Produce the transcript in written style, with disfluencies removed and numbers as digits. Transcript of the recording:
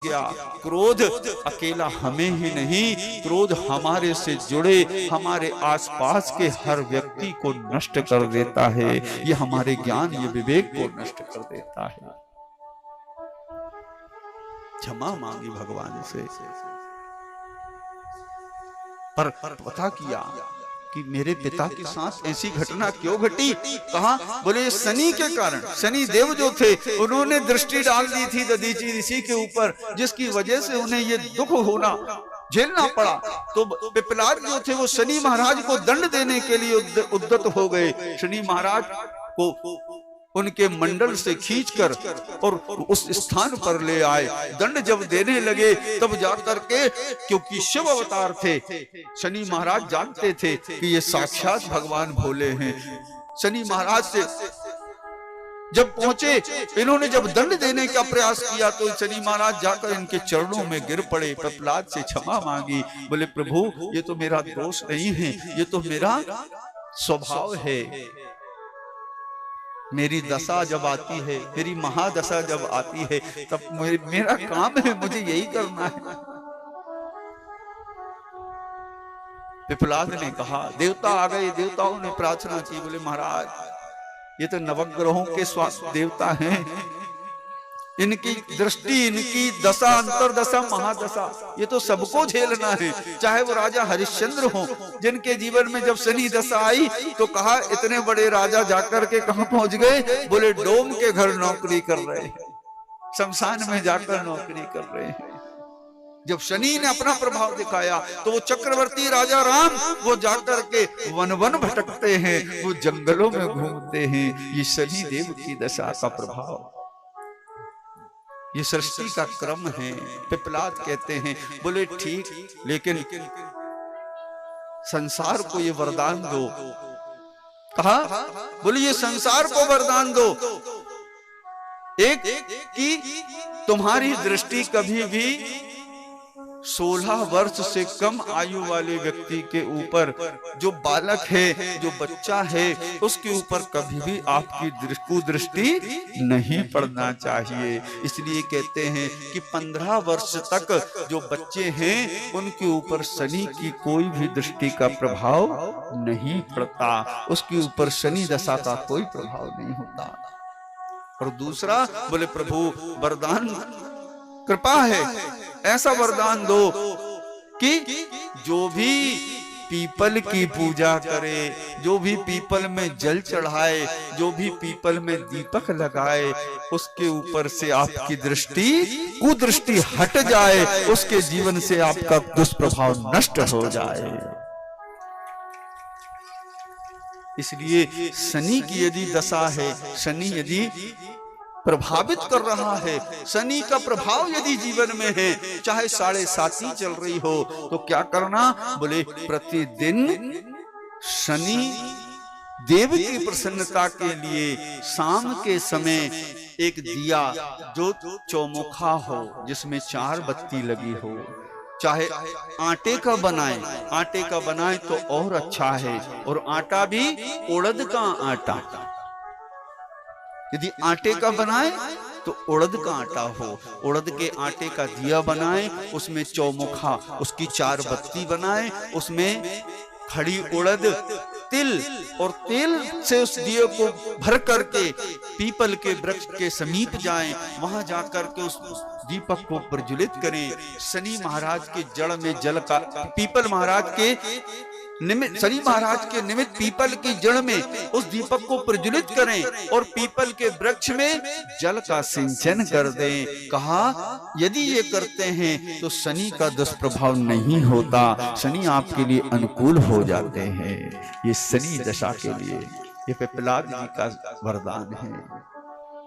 गया। क्रोध अकेला हमें ही नहीं, क्रोध हमारे से जुड़े हमारे आसपास के हर व्यक्ति को नष्ट कर देता है। ये हमारे ज्ञान, ये विवेक को नष्ट कर देता है। क्षमा मांगी भगवान से, पर पता किया कि मेरे पिता के साथ ऐसी घटना क्यों घटी। कहा, बोले शनि के कारण। शनि देव जो थे उन्होंने दृष्टि डाल दी थी दधीचि ऋषि के ऊपर, जिसकी वजह से उन्हें ये दुख होना झेलना पड़ा। तो पिपलाद जो थे वो शनि महाराज को दंड देने के लिए उद्यत हो गए। शनि महाराज को उनके मंडल से खींचकर और उस स्थान पर ले आए। दंड जब देने लगे तब जाकर के, क्योंकि शिव अवतार थे, शनि महाराज जानते थे कि ये साक्षात भगवान भोले हैं। शनि महाराज से जब पहुंचे, इन्होंने जब दंड देने का प्रयास किया तो शनि महाराज जाकर इनके चरणों में गिर पड़े, प्रहलाद से क्षमा मांगी। बोले, प्रभु ये तो मेरा दोष नहीं है, ये तो मेरा स्वभाव है। मेरी दशा जब आती है, मेरी महादशा जब आती है, तब मेरा काम है, मुझे यही करना है। पिपलाद ने कहा, देवता आ गए। देवताओं ने प्रार्थना की। बोले, महाराज ये तो नवग्रहों के स्वास्थ्य देवता हैं, इनकी दृष्टि, इनकी दशा, अंतरदशा, महादशा, ये तो सबको झेलना है। चाहे वो राजा हरिश्चंद्र हो, जिनके जीवन में जब शनि दशा आई तो कहा, इतने बड़े राजा जाकर के कहां पहुंच गए। बोले, डोम के घर नौकरी कर रहे हैं, शमशान में जाकर नौकरी कर रहे हैं। जब शनि ने अपना प्रभाव दिखाया तो वो चक्रवर्ती राजा राम, वो जाकर के वन वन भटकते हैं, वो जंगलों में घूमते हैं। ये शनि देव की दशा का प्रभाव, ये सृष्टि का क्रम है। पिपलाद कहते हैं, बोले ठीक, लेकिन संसार को ये वरदान दो। कहा, बोले ये संसार को वरदान दो, एक कि तुम्हारी दृष्टि कभी भी 16 वर्ष से कम आयु वाले व्यक्ति के ऊपर, जो बालक है, जो बच्चा है, उसके ऊपर कभी भी आपकी कुदृष्टि नहीं पड़ना चाहिए। इसलिए कहते हैं कि 15 वर्ष तक जो बच्चे हैं उनके ऊपर शनि की कोई भी दृष्टि का प्रभाव नहीं पड़ता, उसके ऊपर शनि दशा का कोई प्रभाव नहीं होता। और दूसरा, बोले प्रभु वरदान कृपा है, ऐसा वरदान दो कि जो भी पीपल की पूजा करे, जो भी पीपल में जल चढ़ाए, जो भी पीपल में दीपक लगाए, उसके ऊपर से आपकी दृष्टि, कुदृष्टि हट जाए, उसके जीवन से आपका दुष्प्रभाव नष्ट हो जाए। इसलिए शनि की यदि दशा है, शनि यदि प्रभावित कर रहा है, शनि का प्रभाव यदि जीवन में है, चाहे 7.5 चल रही हो, तो क्या करना। बोले, प्रतिदिन शनि देव की प्रसन्नता के लिए शाम के समय एक दिया जो चौमुखा हो, जिसमें 4 बत्ती लगी हो, चाहे आटे का बनाए, आटे का बनाए तो और अच्छा है, और आटा भी उड़द का आटा। यदि आटे का बनाए तो उड़द का आटा हो, उड़द के आटे का दिया बनाए, उसमें चौमुखा, उसकी 4 बत्ती बनाए, उसमें खड़ी उड़द, तिल, और तेल से उस दिए को भर करके पीपल के वृक्ष के समीप जाएं, वहां जाकर के उस दीपक को प्रज्वलित करें। शनि महाराज के जड़ में जल का, पीपल महाराज के निमित्त, शनि महाराज के निमित्त पीपल की जड़ में उस दीपक को प्रज्वलित करें और पीपल के वृक्ष में जल का सिंचन कर दें। कहा, यदि ये करते हैं तो शनि का दुष्प्रभाव नहीं होता, शनि आपके लिए अनुकूल हो जाते हैं। ये शनि दशा के लिए ये पिपलाद जी का वरदान है।